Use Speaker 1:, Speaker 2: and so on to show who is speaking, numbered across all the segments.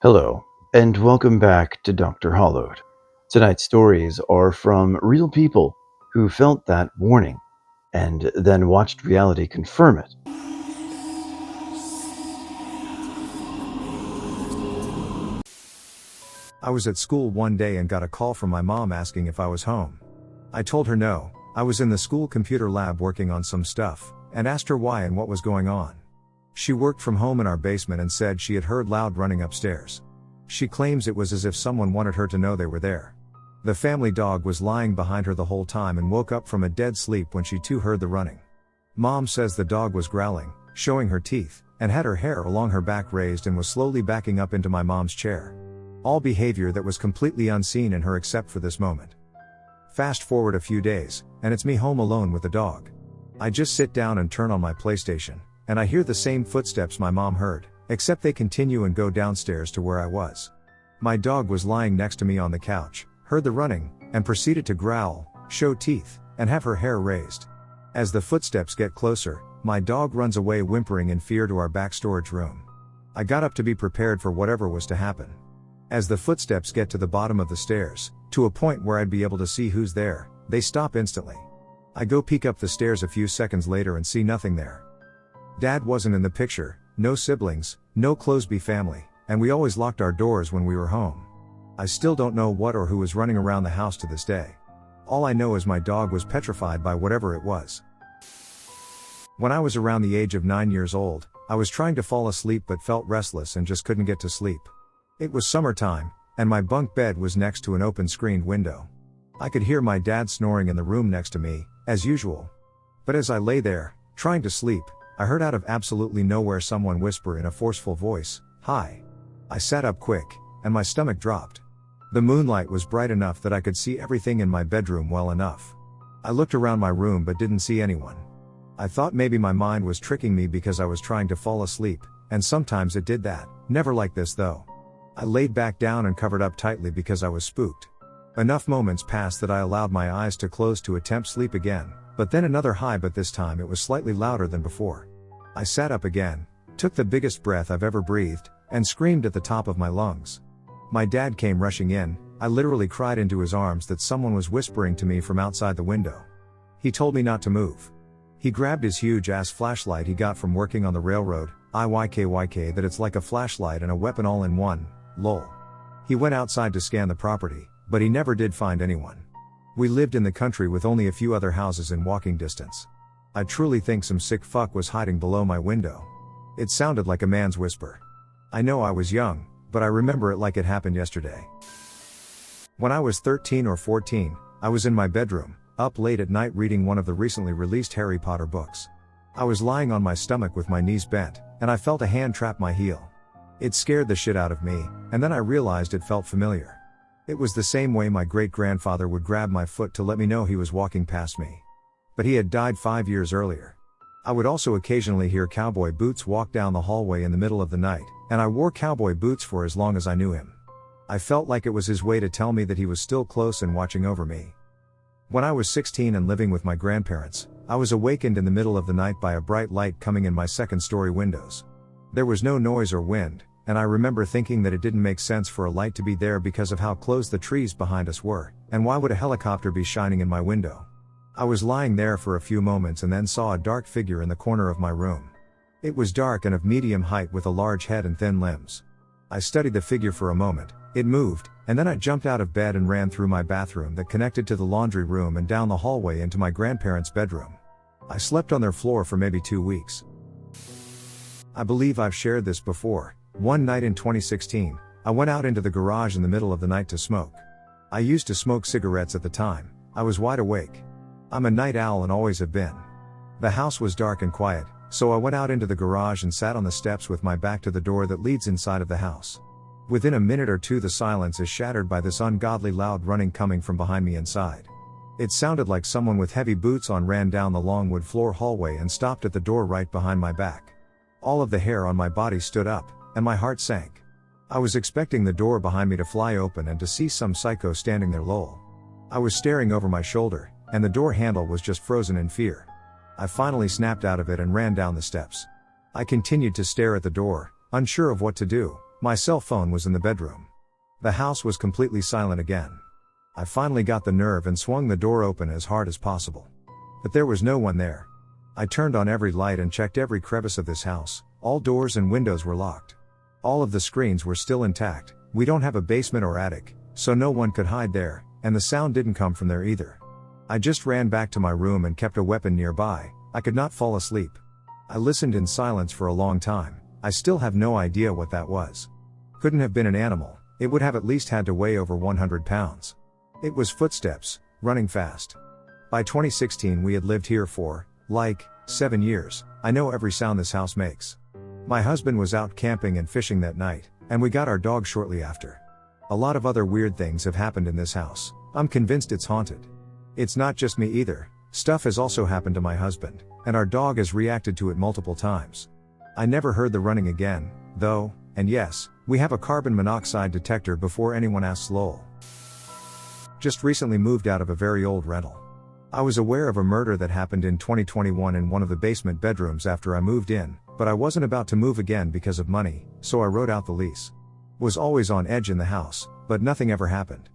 Speaker 1: Hello, and welcome back to Dr. Hollowed. Tonight's stories are from real people who felt that warning and then watched reality confirm it.
Speaker 2: I was at school one day and got a call from my mom asking if I was home. I told her no, I was in the school computer lab working on some stuff, and asked her why and what was going on. She worked from home in our basement and said she had heard loud running upstairs. She claims it was as if someone wanted her to know they were there. The family dog was lying behind her the whole time and woke up from a dead sleep when she too heard the running. Mom says the dog was growling, showing her teeth, and had her hair along her back raised and was slowly backing up into my mom's chair. All behavior that was completely unseen in her except for this moment. Fast forward a few days, and it's me home alone with the dog. I just sit down and turn on my PlayStation, and I hear the same footsteps my mom heard, except they continue and go downstairs to where I was. My dog was lying next to me on the couch, heard the running, and proceeded to growl, show teeth, and have her hair raised. As the footsteps get closer, my dog runs away whimpering in fear to our back storage room. I got up to be prepared for whatever was to happen. As the footsteps get to the bottom of the stairs, to a point where I'd be able to see who's there, they stop instantly. I go peek up the stairs a few seconds later and see nothing there. Dad wasn't in the picture, no siblings, no Closby family, and we always locked our doors when we were home. I still don't know what or who was running around the house to this day. All I know is my dog was petrified by whatever it was. When I was around the age of 9 years old, I was trying to fall asleep but felt restless and just couldn't get to sleep. It was summertime, and my bunk bed was next to an open screened window. I could hear my dad snoring in the room next to me, as usual. But as I lay there, trying to sleep, I heard out of absolutely nowhere someone whisper in a forceful voice, "Hi." I sat up quick, and my stomach dropped. The moonlight was bright enough that I could see everything in my bedroom well enough. I looked around my room but didn't see anyone. I thought maybe my mind was tricking me because I was trying to fall asleep, and sometimes it did that, never like this though. I laid back down and covered up tightly because I was spooked. Enough moments passed that I allowed my eyes to close to attempt sleep again, but then another high, but this time it was slightly louder than before. I sat up again, took the biggest breath I've ever breathed, and screamed at the top of my lungs. My dad came rushing in. I literally cried into his arms that someone was whispering to me from outside the window. He told me not to move. He grabbed his huge ass flashlight he got from working on the railroad, IYKYK that it's like a flashlight and a weapon all in one. Lol. He went outside to scan the property, but he never did find anyone. We lived in the country with only a few other houses in walking distance. I truly think some sick fuck was hiding below my window. It sounded like a man's whisper. I know I was young, but I remember it like it happened yesterday. When I was 13 or 14, I was in my bedroom, up late at night reading one of the recently released Harry Potter books. I was lying on my stomach with my knees bent, and I felt a hand trap my heel. It scared the shit out of me, and then I realized it felt familiar. It was the same way my great-grandfather would grab my foot to let me know he was walking past me. But he had died 5 years earlier. I would also occasionally hear cowboy boots walk down the hallway in the middle of the night, and I wore cowboy boots for as long as I knew him. I felt like it was his way to tell me that he was still close and watching over me. When I was 16 and living with my grandparents, I was awakened in the middle of the night by a bright light coming in my second-story windows. There was no noise or wind, and I remember thinking that it didn't make sense for a light to be there because of how close the trees behind us were, and why would a helicopter be shining in my window? I was lying there for a few moments and then saw a dark figure in the corner of my room. It was dark and of medium height with a large head and thin limbs. I studied the figure for a moment, it moved, and then I jumped out of bed and ran through my bathroom that connected to the laundry room and down the hallway into my grandparents' bedroom. I slept on their floor for maybe 2 weeks. I believe I've shared this before. One night in 2016, I went out into the garage in the middle of the night to smoke. I used to smoke cigarettes at the time. I was wide awake. I'm a night owl and always have been. The house was dark and quiet, so I went out into the garage and sat on the steps with my back to the door that leads inside of the house. Within a minute or two the silence is shattered by this ungodly loud running coming from behind me inside. It sounded like someone with heavy boots on ran down the long wood floor hallway and stopped at the door right behind my back. All of the hair on my body stood up, and my heart sank. I was expecting the door behind me to fly open and to see some psycho standing there lol. I was staring over my shoulder, and the door handle was just frozen in fear. I finally snapped out of it and ran down the steps. I continued to stare at the door, unsure of what to do, My cell phone was in the bedroom. The house was completely silent again. I finally got the nerve and swung the door open as hard as possible. But there was no one there. I turned on every light and checked every crevice of this house. All doors and windows were locked. All of the screens were still intact. We don't have a basement or attic, so no one could hide there, and the sound didn't come from there either. I just ran back to my room and kept a weapon nearby. I could not fall asleep. I listened in silence for a long time. I still have no idea what that was. Couldn't have been an animal. It would have at least had to weigh over 100 pounds. It was footsteps, running fast. By 2016 we had lived here for, 7 years. I know every sound this house makes. My husband was out camping and fishing that night, and we got our dog shortly after. A lot of other weird things have happened in this house. I'm convinced it's haunted. It's not just me either. Stuff has also happened to my husband, and our dog has reacted to it multiple times. I never heard the running again, though, and yes, we have a carbon monoxide detector before anyone asks lol. Just recently moved out of a very old rental. I was aware of a murder that happened in 2021 in one of the basement bedrooms after I moved in, but I wasn't about to move again because of money, so I wrote out the lease. Was always on edge in the house, but nothing ever happened.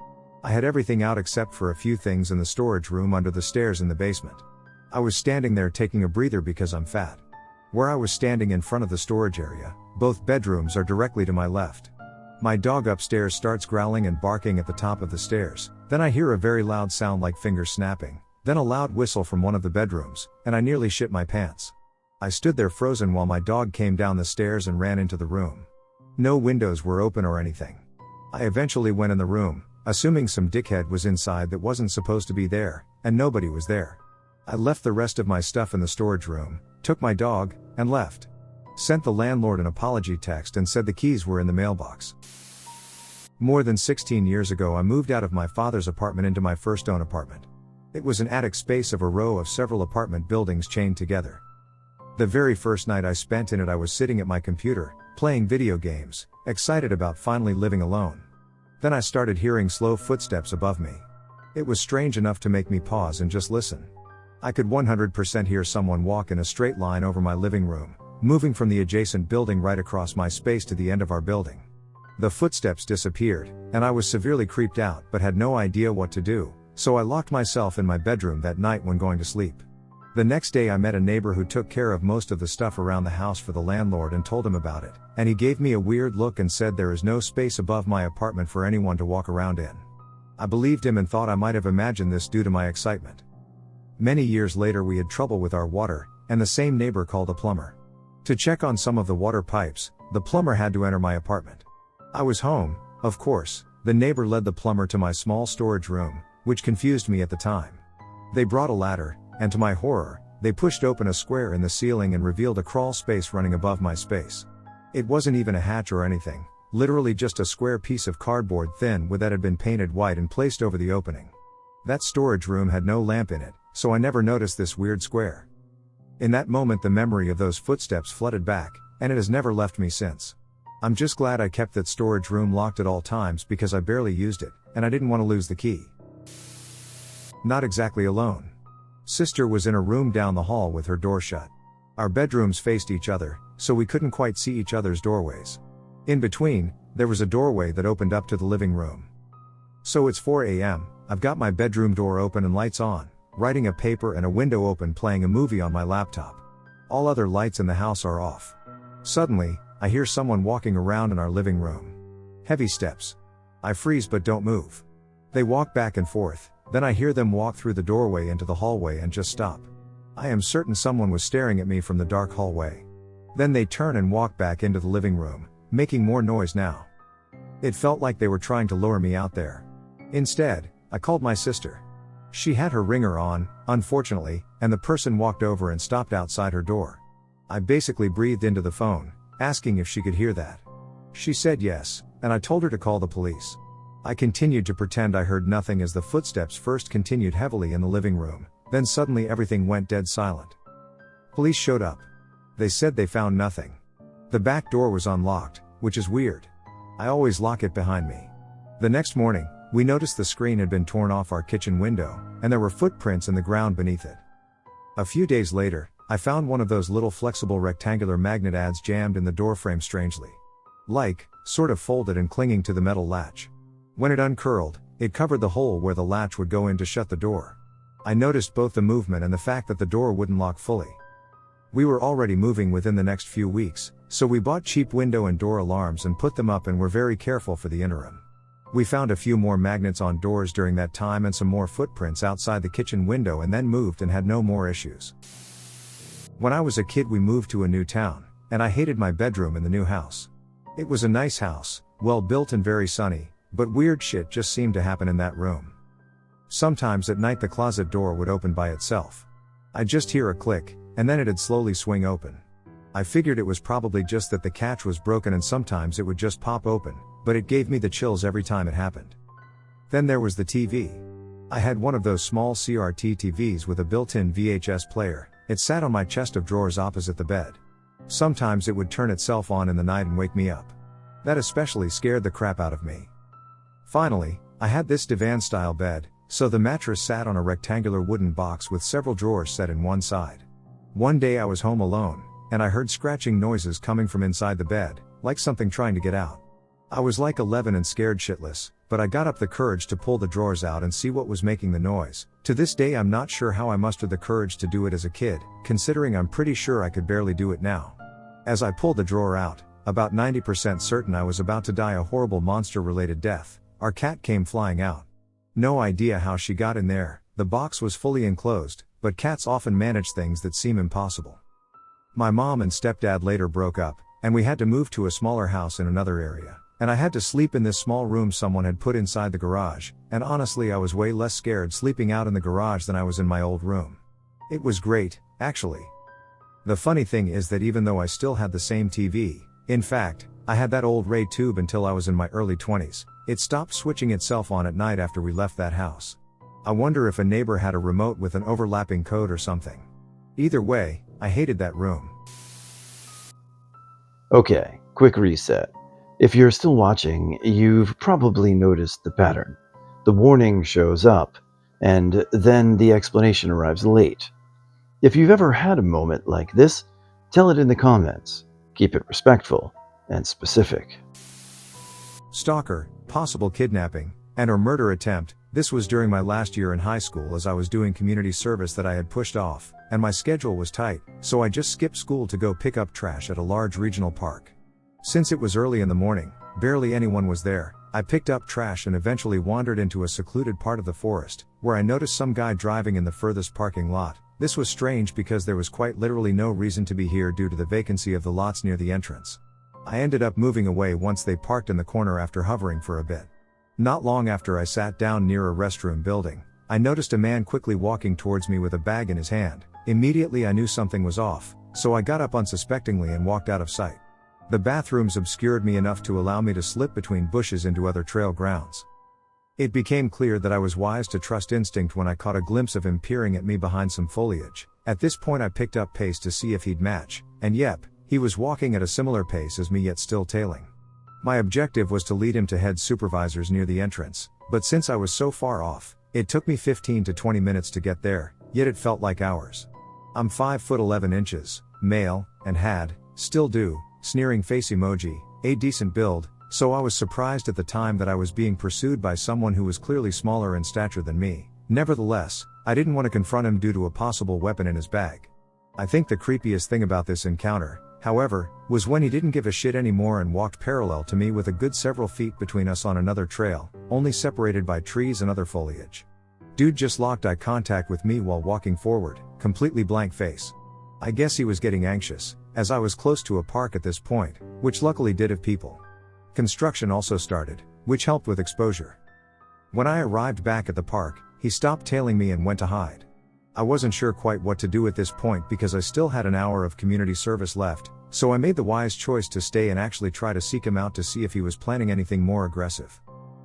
Speaker 2: I had everything out except for a few things in the storage room under the stairs in the basement. I was standing there taking a breather because I'm fat. Where I was standing in front of the storage area, both bedrooms are directly to my left. My dog upstairs starts growling and barking at the top of the stairs, then I hear a very loud sound like fingers snapping, then a loud whistle from one of the bedrooms, and I nearly shit my pants. I stood there frozen while my dog came down the stairs and ran into the room. No windows were open or anything. I eventually went in the room, assuming some dickhead was inside that wasn't supposed to be there, and nobody was there. I left the rest of my stuff in the storage room, took my dog, and left. Sent the landlord an apology text and said the keys were in the mailbox. More than 16 years ago I moved out of my father's apartment into my first own apartment. It was an attic space of a row of several apartment buildings chained together. The very first night I spent in it I was sitting at my computer, playing video games, excited about finally living alone. Then I started hearing slow footsteps above me. It was strange enough to make me pause and just listen. I could 100% hear someone walk in a straight line over my living room, moving from the adjacent building right across my space to the end of our building. The footsteps disappeared, and I was severely creeped out but had no idea what to do, so I locked myself in my bedroom that night when going to sleep. The next day I met a neighbor who took care of most of the stuff around the house for the landlord and told him about it, and he gave me a weird look and said there is no space above my apartment for anyone to walk around in. I believed him and thought I might have imagined this due to my excitement. Many years later we had trouble with our water, and the same neighbor called a plumber. To check on some of the water pipes, the plumber had to enter my apartment. I was home, of course. The neighbor led the plumber to my small storage room, which confused me at the time. They brought a ladder, and to my horror, they pushed open a square in the ceiling and revealed a crawl space running above my space. It wasn't even a hatch or anything, literally just a square piece of cardboard thin with that had been painted white and placed over the opening. That storage room had no lamp in it, so I never noticed this weird square. In that moment the memory of those footsteps flooded back, and it has never left me since. I'm just glad I kept that storage room locked at all times because I barely used it, and I didn't want to lose the key. Not exactly alone. Sister was in a room down the hall with her door shut. Our bedrooms faced each other, so we couldn't quite see each other's doorways. In between, there was a doorway that opened up to the living room. So it's 4 a.m, I've got my bedroom door open and lights on, writing a paper and a window open playing a movie on my laptop. All other lights in the house are off. Suddenly, I hear someone walking around in our living room. Heavy steps. I freeze but don't move. They walk back and forth. Then I hear them walk through the doorway into the hallway and just stop. I am certain someone was staring at me from the dark hallway. Then they turn and walk back into the living room, making more noise now. It felt like they were trying to lure me out there. Instead, I called my sister. She had her ringer on, unfortunately, and the person walked over and stopped outside her door. I basically breathed into the phone, asking if she could hear that. She said yes, and I told her to call the police. I continued to pretend I heard nothing as the footsteps first continued heavily in the living room, then suddenly everything went dead silent. Police showed up. They said they found nothing. The back door was unlocked, which is weird. I always lock it behind me. The next morning, we noticed the screen had been torn off our kitchen window, and there were footprints in the ground beneath it. A few days later, I found one of those little flexible rectangular magnet ads jammed in the doorframe strangely. Like, sort of folded and clinging to the metal latch. When it uncurled, it covered the hole where the latch would go in to shut the door. I noticed both the movement and the fact that the door wouldn't lock fully. We were already moving within the next few weeks, so we bought cheap window and door alarms and put them up and were very careful for the interim. We found a few more magnets on doors during that time and some more footprints outside the kitchen window and then moved and had no more issues. When I was a kid we moved to a new town, and I hated my bedroom in the new house. It was a nice house, well built and very sunny, but weird shit just seemed to happen in that room. Sometimes at night the closet door would open by itself. I'd just hear a click, and then it'd slowly swing open. I figured it was probably just that the catch was broken and sometimes it would just pop open, but it gave me the chills every time it happened. Then there was the TV. I had one of those small CRT TVs with a built-in VHS player. It sat on my chest of drawers opposite the bed. Sometimes it would turn itself on in the night and wake me up. That especially scared the crap out of me. Finally, I had this divan-style bed, so the mattress sat on a rectangular wooden box with several drawers set in one side. One day I was home alone, and I heard scratching noises coming from inside the bed, like something trying to get out. I was like 11 and scared shitless, but I got up the courage to pull the drawers out and see what was making the noise. To this day I'm not sure how I mustered the courage to do it as a kid, considering I'm pretty sure I could barely do it now. As I pulled the drawer out, about 90% certain I was about to die a horrible monster-related death, our cat came flying out. No idea how she got in there, the box was fully enclosed, but cats often manage things that seem impossible. My mom and stepdad later broke up, and we had to move to a smaller house in another area. And I had to sleep in this small room someone had put inside the garage, and honestly I was way less scared sleeping out in the garage than I was in my old room. It was great, actually. The funny thing is that even though I still had the same TV, in fact, I had that old Ray tube until I was in my early 20s, it stopped switching itself on at night after we left that house. I wonder if a neighbor had a remote with an overlapping code or something. Either way, I hated that room.
Speaker 1: Okay, quick reset. If you're still watching, you've probably noticed the pattern. The warning shows up, and then the explanation arrives late. If you've ever had a moment like this, tell it in the comments. Keep it respectful and specific.
Speaker 2: Stalker, possible kidnapping, and/or murder attempt. This was during my last year in high school as I was doing community service that I had pushed off, and my schedule was tight, so I just skipped school to go pick up trash at a large regional park. Since it was early in the morning, barely anyone was there, I picked up trash and eventually wandered into a secluded part of the forest, where I noticed some guy driving in the furthest parking lot. This was strange because there was quite literally no reason to be here due to the vacancy of the lots near the entrance. I ended up moving away once they parked in the corner after hovering for a bit. Not long after I sat down near a restroom building, I noticed a man quickly walking towards me with a bag in his hand. Immediately I knew something was off, so I got up unsuspectingly and walked out of sight. The bathrooms obscured me enough to allow me to slip between bushes into other trail grounds. It became clear that I was wise to trust instinct when I caught a glimpse of him peering at me behind some foliage. At this point I picked up pace to see if he'd match, and yep, he was walking at a similar pace as me yet still tailing. My objective was to lead him to head supervisors near the entrance, but since I was so far off, it took me 15 to 20 minutes to get there, yet it felt like hours. I'm 5'11", male, and had, still do, sneering face emoji, a decent build, so I was surprised at the time that I was being pursued by someone who was clearly smaller in stature than me. Nevertheless, I didn't want to confront him due to a possible weapon in his bag. I think the creepiest thing about this encounter, however, was when he didn't give a shit anymore and walked parallel to me with a good several feet between us on another trail, only separated by trees and other foliage. Dude just locked eye contact with me while walking forward, completely blank face. I guess he was getting anxious, as I was close to a park at this point, which luckily did have people. Construction also started, which helped with exposure. When I arrived back at the park, he stopped tailing me and went to hide. I wasn't sure quite what to do at this point because I still had an hour of community service left, so I made the wise choice to stay and actually try to seek him out to see if he was planning anything more aggressive.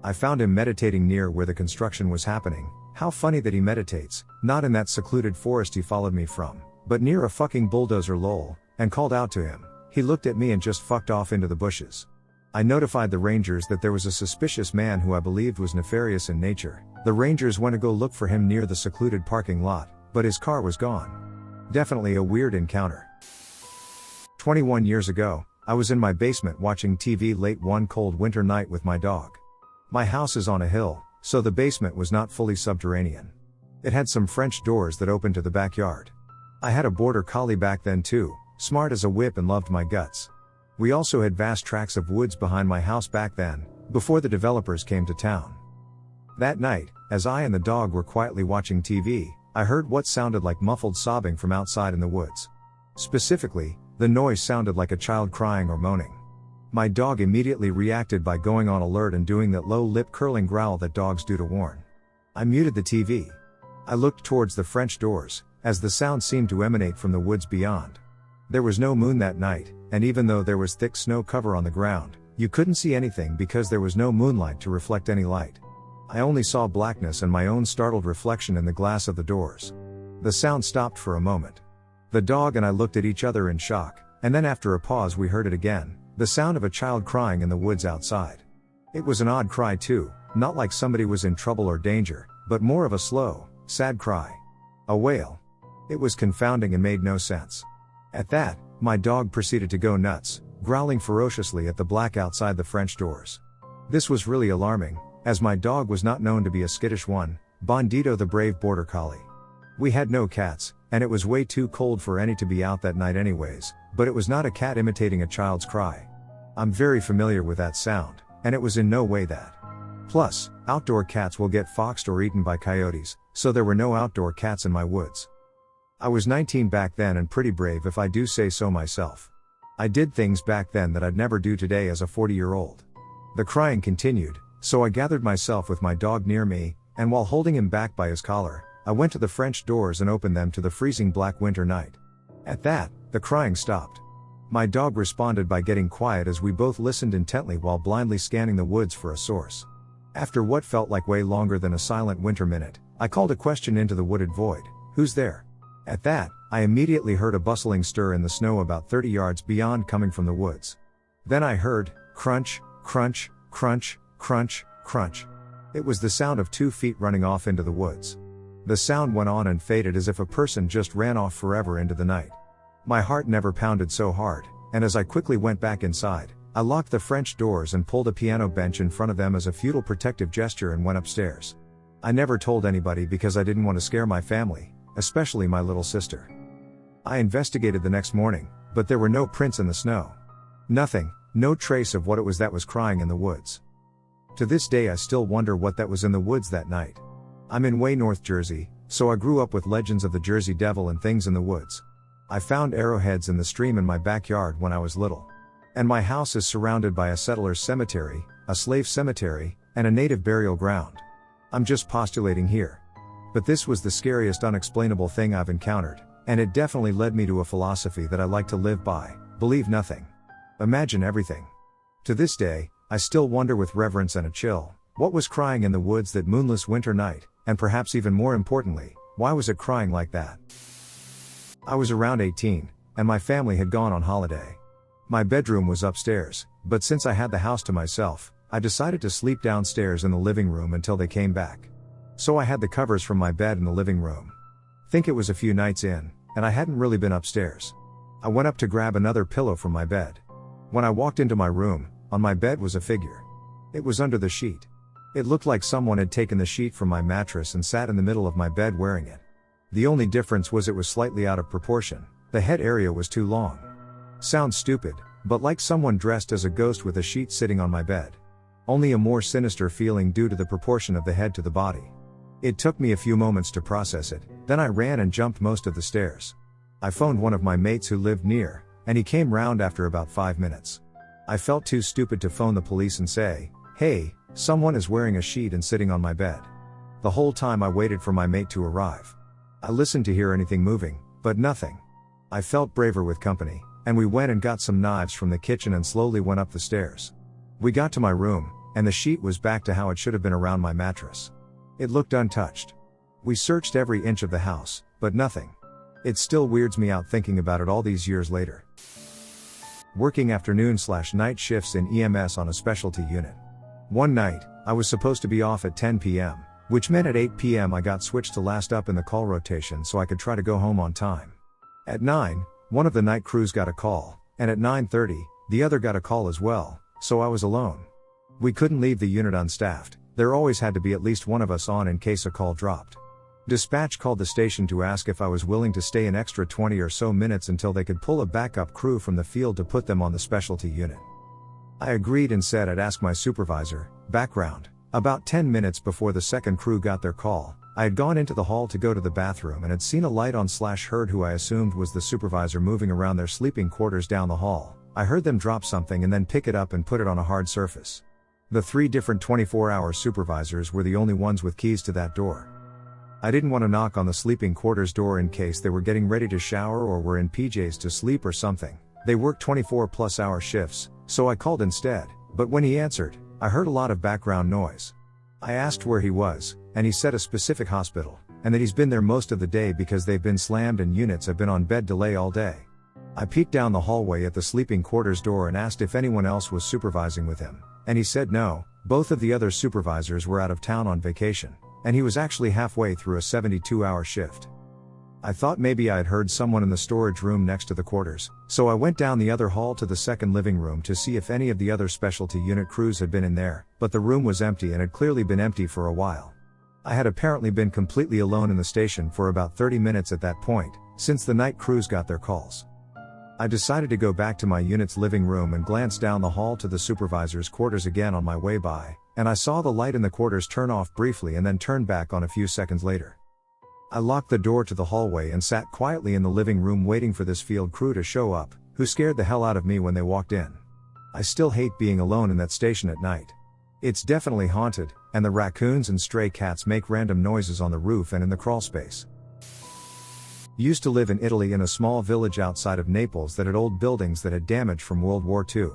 Speaker 2: I found him meditating near where the construction was happening. How funny that he meditates, not in that secluded forest he followed me from, but near a fucking bulldozer lol, and called out to him. He looked at me and just fucked off into the bushes. I notified the rangers that there was a suspicious man who I believed was nefarious in nature. The rangers went to go look for him near the secluded parking lot, but his car was gone. Definitely a weird encounter. 21 years ago, I was in my basement watching TV late one cold winter night with my dog. My house is on a hill, so the basement was not fully subterranean. It had some French doors that opened to the backyard. I had a border collie back then too, smart as a whip and loved my guts. We also had vast tracts of woods behind my house back then, before the developers came to town. That night, as I and the dog were quietly watching TV, I heard what sounded like muffled sobbing from outside in the woods. Specifically, the noise sounded like a child crying or moaning. My dog immediately reacted by going on alert and doing that low lip-curling growl that dogs do to warn. I muted the TV. I looked towards the French doors, as the sound seemed to emanate from the woods beyond. There was no moon that night, and even though there was thick snow cover on the ground, you couldn't see anything because there was no moonlight to reflect any light. I only saw blackness and my own startled reflection in the glass of the doors. The sound stopped for a moment. The dog and I looked at each other in shock, and then after a pause we heard it again, the sound of a child crying in the woods outside. It was an odd cry too, not like somebody was in trouble or danger, but more of a slow, sad cry. A wail. It was confounding and made no sense. At that, my dog proceeded to go nuts, growling ferociously at the black outside the French doors. This was really alarming, as my dog was not known to be a skittish one, Bandito the brave border collie. We had no cats, and it was way too cold for any to be out that night anyways, but it was not a cat imitating a child's cry. I'm very familiar with that sound, and it was in no way that. Plus, outdoor cats will get foxed or eaten by coyotes, so there were no outdoor cats in my woods. I was 19 back then and pretty brave if I do say so myself. I did things back then that I'd never do today as a 40-year-old. The crying continued, so I gathered myself with my dog near me, and while holding him back by his collar, I went to the French doors and opened them to the freezing black winter night. At that, the crying stopped. My dog responded by getting quiet as we both listened intently while blindly scanning the woods for a source. After what felt like way longer than a silent winter minute, I called a question into the wooded void, "Who's there?" At that, I immediately heard a bustling stir in the snow about 30 yards beyond coming from the woods. Then I heard, crunch, crunch, crunch, crunch, crunch. It was the sound of 2 feet running off into the woods. The sound went on and faded as if a person just ran off forever into the night. My heart never pounded so hard, and as I quickly went back inside, I locked the French doors and pulled a piano bench in front of them as a futile protective gesture and went upstairs. I never told anybody because I didn't want to scare my family, especially my little sister. I investigated the next morning, but there were no prints in the snow. Nothing, no trace of what it was that was crying in the woods. To this day I still wonder what that was in the woods that night. I'm in way North Jersey, so I grew up with legends of the Jersey Devil and things in the woods. I found arrowheads in the stream in my backyard when I was little. And my house is surrounded by a settler's cemetery, a slave cemetery, and a native burial ground. I'm just postulating here. But this was the scariest unexplainable thing I've encountered, and it definitely led me to a philosophy that I like to live by: believe nothing. Imagine everything. To this day, I still wonder with reverence and a chill, what was crying in the woods that moonless winter night, and perhaps even more importantly, why was it crying like that? I was around 18, and my family had gone on holiday. My bedroom was upstairs, but since I had the house to myself, I decided to sleep downstairs in the living room until they came back. So I had the covers from my bed in the living room. Think it was a few nights in, and I hadn't really been upstairs. I went up to grab another pillow from my bed. When I walked into my room, on my bed was a figure. It was under the sheet. It looked like someone had taken the sheet from my mattress and sat in the middle of my bed wearing it. The only difference was it was slightly out of proportion. The head area was too long. Sounds stupid, but like someone dressed as a ghost with a sheet sitting on my bed. Only a more sinister feeling due to the proportion of the head to the body. It took me a few moments to process it, then I ran and jumped most of the stairs. I phoned one of my mates who lived near, and he came round after about 5 minutes. I felt too stupid to phone the police and say, "Hey, someone is wearing a sheet and sitting on my bed." The whole time I waited for my mate to arrive. I listened to hear anything moving, but nothing. I felt braver with company, and we went and got some knives from the kitchen and slowly went up the stairs. We got to my room, and the sheet was back to how it should have been around my mattress. It looked untouched. We searched every inch of the house, but nothing. It still weirds me out thinking about it all these years later. Working afternoon/night shifts in EMS on a specialty unit. One night, I was supposed to be off at 10 p.m., which meant at 8 p.m. I got switched to last up in the call rotation so I could try to go home on time. At 9, one of the night crews got a call, and at 9:30, The other got a call as well, so I was alone. We couldn't leave the unit unstaffed, there always had to be at least one of us on in case a call dropped. Dispatch called the station to ask if I was willing to stay an extra 20 or so minutes until they could pull a backup crew from the field to put them on the specialty unit. I agreed and said I'd ask my supervisor. Background: about 10 minutes before the second crew got their call, I had gone into the hall to go to the bathroom and had seen a light on / heard who I assumed was the supervisor moving around their sleeping quarters down the hall. I heard them drop something and then pick it up and put it on a hard surface. The 3 different 24-hour supervisors were the only ones with keys to that door. I didn't want to knock on the sleeping quarters door in case they were getting ready to shower or were in PJs to sleep or something. They work 24+ hour shifts, so I called instead, but when he answered, I heard a lot of background noise. I asked where he was, and he said a specific hospital, and that he's been there most of the day because they've been slammed and units have been on bed delay all day. I peeked down the hallway at the sleeping quarters door and asked if anyone else was supervising with him, and he said no, both of the other supervisors were out of town on vacation, and he was actually halfway through a 72-hour shift. I thought maybe I had heard someone in the storage room next to the quarters, so I went down the other hall to the second living room to see if any of the other specialty unit crews had been in there, but the room was empty and had clearly been empty for a while. I had apparently been completely alone in the station for about 30 minutes at that point, since the night crews got their calls. I decided to go back to my unit's living room and glance down the hall to the supervisor's quarters again on my way by, and I saw the light in the quarters turn off briefly and then turn back on a few seconds later. I locked the door to the hallway and sat quietly in the living room waiting for this field crew to show up, who scared the hell out of me when they walked in. I still hate being alone in that station at night. It's definitely haunted, and the raccoons and stray cats make random noises on the roof and in the crawl space. Used to live in Italy in a small village outside of Naples that had old buildings that had damage from World War II.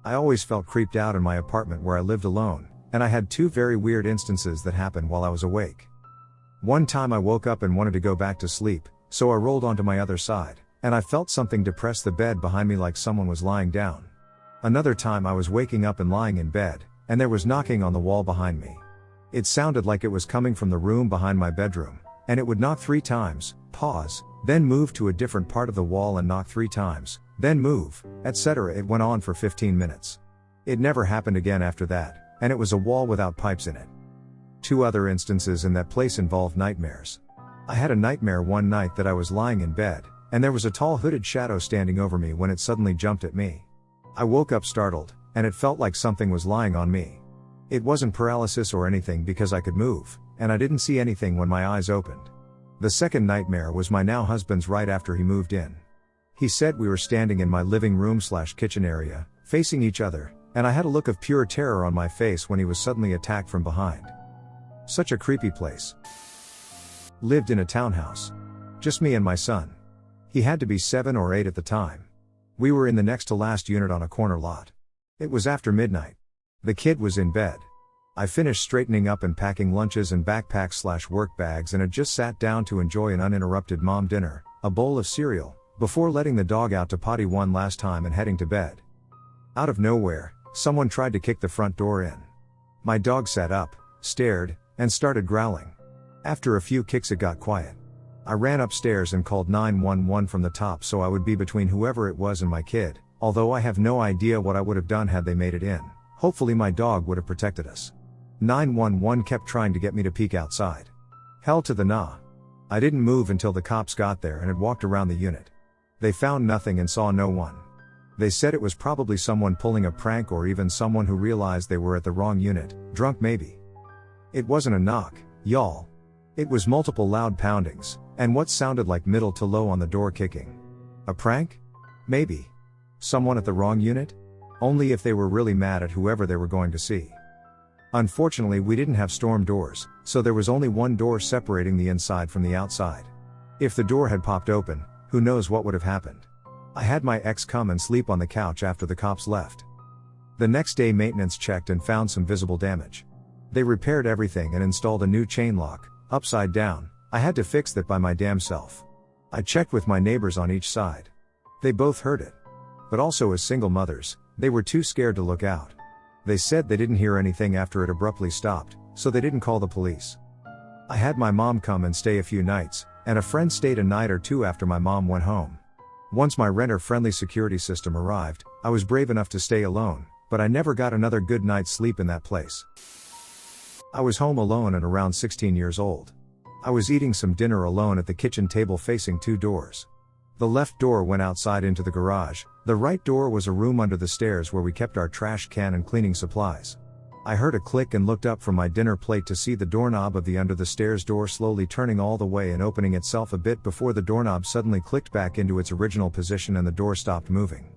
Speaker 2: I always felt creeped out in my apartment where I lived alone, and I had 2 very weird instances that happened while I was awake. One time I woke up and wanted to go back to sleep, so I rolled onto my other side, and I felt something depress the bed behind me like someone was lying down. Another time I was waking up and lying in bed, and there was knocking on the wall behind me. It sounded like it was coming from the room behind my bedroom, and it would knock 3 times, pause, then move to a different part of the wall and knock 3 times, then move, etc. It went on for 15 minutes. It never happened again after that, and it was a wall without pipes in it. 2 other instances in that place involved nightmares. I had a nightmare one night that I was lying in bed, and there was a tall hooded shadow standing over me when it suddenly jumped at me. I woke up startled, and it felt like something was lying on me. It wasn't paralysis or anything because I could move, and I didn't see anything when my eyes opened. The second nightmare was my now husband's right after he moved in. He said we were standing in my living room / kitchen area, facing each other, and I had a look of pure terror on my face when he was suddenly attacked from behind. Such a creepy place. Lived in a townhouse. Just me and my son. He had to be 7 or 8 at the time. We were in the next to last unit on a corner lot. It was after midnight. The kid was in bed. I finished straightening up and packing lunches and backpacks / work bags and had just sat down to enjoy an uninterrupted mom dinner, a bowl of cereal, before letting the dog out to potty one last time and heading to bed. Out of nowhere, someone tried to kick the front door in. My dog sat up, stared, and started growling. After a few kicks it got quiet. I ran upstairs and called 911 from the top so I would be between whoever it was and my kid, although I have no idea what I would have done had they made it in. Hopefully my dog would have protected us. 911 kept trying to get me to peek outside. Hell to the nah. I didn't move until the cops got there and had walked around the unit. They found nothing and saw no one. They said it was probably someone pulling a prank or even someone who realized they were at the wrong unit, drunk maybe. It wasn't a knock, y'all. It was multiple loud poundings, and what sounded like middle to low on the door kicking. A prank? Maybe. Someone at the wrong unit? Only if they were really mad at whoever they were going to see. Unfortunately we didn't have storm doors, so there was only one door separating the inside from the outside. If the door had popped open, who knows what would have happened. I had my ex come and sleep on the couch after the cops left. The next day maintenance checked and found some visible damage. They repaired everything and installed a new chain lock, upside down. I had to fix that by my damn self. I checked with my neighbors on each side. They both heard it. But also as single mothers, they were too scared to look out. They said they didn't hear anything after it abruptly stopped, so they didn't call the police. I had my mom come and stay a few nights, and a friend stayed a night or 2 after my mom went home. Once my renter-friendly security system arrived, I was brave enough to stay alone, but I never got another good night's sleep in that place. I was home alone and around 16 years old. I was eating some dinner alone at the kitchen table facing two doors. The left door went outside into the garage, the right door was a room under the stairs where we kept our trash can and cleaning supplies. I heard a click and looked up from my dinner plate to see the doorknob of the under the stairs door slowly turning all the way and opening itself a bit before the doorknob suddenly clicked back into its original position and the door stopped moving.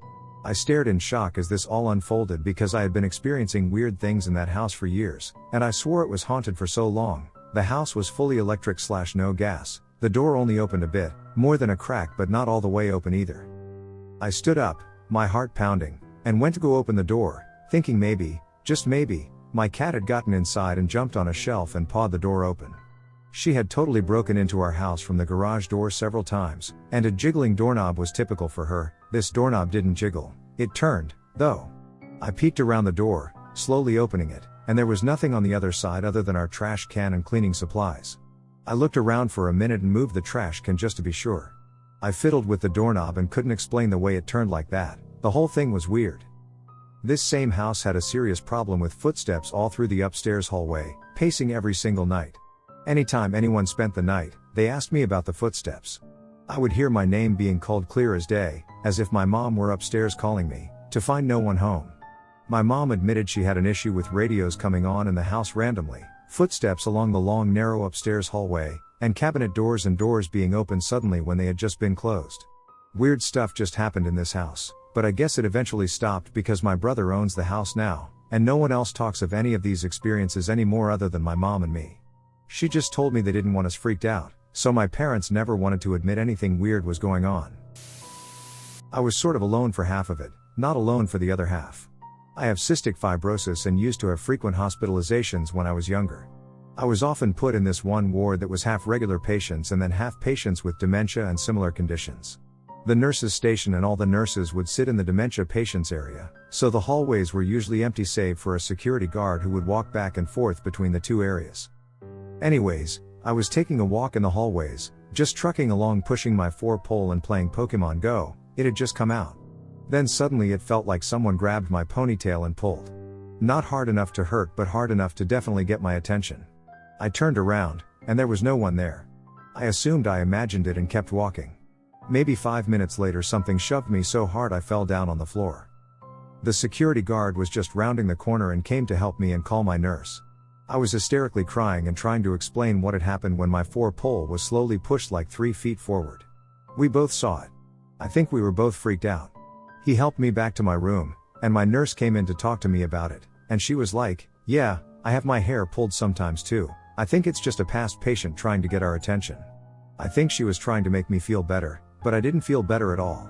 Speaker 2: I stared in shock as this all unfolded because I had been experiencing weird things in that house for years, and I swore it was haunted for so long. The house was fully electric/no gas. The door only opened a bit, more than a crack but not all the way open either. I stood up, my heart pounding, and went to go open the door, thinking maybe, just maybe, my cat had gotten inside and jumped on a shelf and pawed the door open. She had totally broken into our house from the garage door several times, and a jiggling doorknob was typical for her. This doorknob didn't jiggle, it turned, though. I peeked around the door, slowly opening it, and there was nothing on the other side other than our trash can and cleaning supplies. I looked around for a minute and moved the trash can just to be sure. I fiddled with the doorknob and couldn't explain the way it turned like that. The whole thing was weird. This same house had a serious problem with footsteps all through the upstairs hallway, pacing every single night. Anytime anyone spent the night, they asked me about the footsteps. I would hear my name being called clear as day, as if my mom were upstairs calling me, to find no one home. My mom admitted she had an issue with radios coming on in the house randomly, footsteps along the long narrow upstairs hallway, and cabinet doors and doors being opened suddenly when they had just been closed. Weird stuff just happened in this house, but I guess it eventually stopped because my brother owns the house now, and no one else talks of any of these experiences anymore other than my mom and me. She just told me they didn't want us freaked out, so my parents never wanted to admit anything weird was going on. I was sort of alone for half of it, not alone for the other half. I have cystic fibrosis and used to have frequent hospitalizations when I was younger. I was often put in this one ward that was half regular patients and then half patients with dementia and similar conditions. The nurses' station and all the nurses would sit in the dementia patients area, so the hallways were usually empty save for a security guard who would walk back and forth between the two areas. Anyways, I was taking a walk in the hallways, just trucking along pushing my 4-pole and playing Pokemon Go. It had just come out. Then suddenly it felt like someone grabbed my ponytail and pulled. Not hard enough to hurt but hard enough to definitely get my attention. I turned around, and there was no one there. I assumed I imagined it and kept walking. Maybe 5 minutes later something shoved me so hard I fell down on the floor. The security guard was just rounding the corner and came to help me and call my nurse. I was hysterically crying and trying to explain what had happened when my 4-pole was slowly pushed like 3 feet forward. We both saw it. I think we were both freaked out. He helped me back to my room, and my nurse came in to talk to me about it, and she was like, "Yeah, I have my hair pulled sometimes too. I think it's just a past patient trying to get our attention." I think she was trying to make me feel better, but I didn't feel better at all.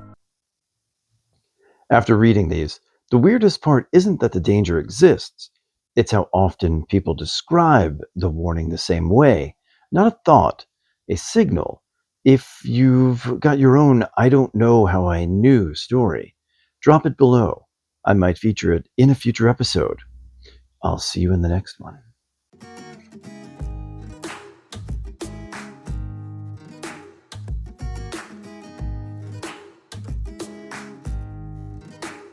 Speaker 1: After reading these, the weirdest part isn't that the danger exists, it's how often people describe the warning the same way. Not a thought, a signal. If you've got your own "I don't know how I knew" story, drop it below. I might feature it in a future episode. I'll see you in the next one.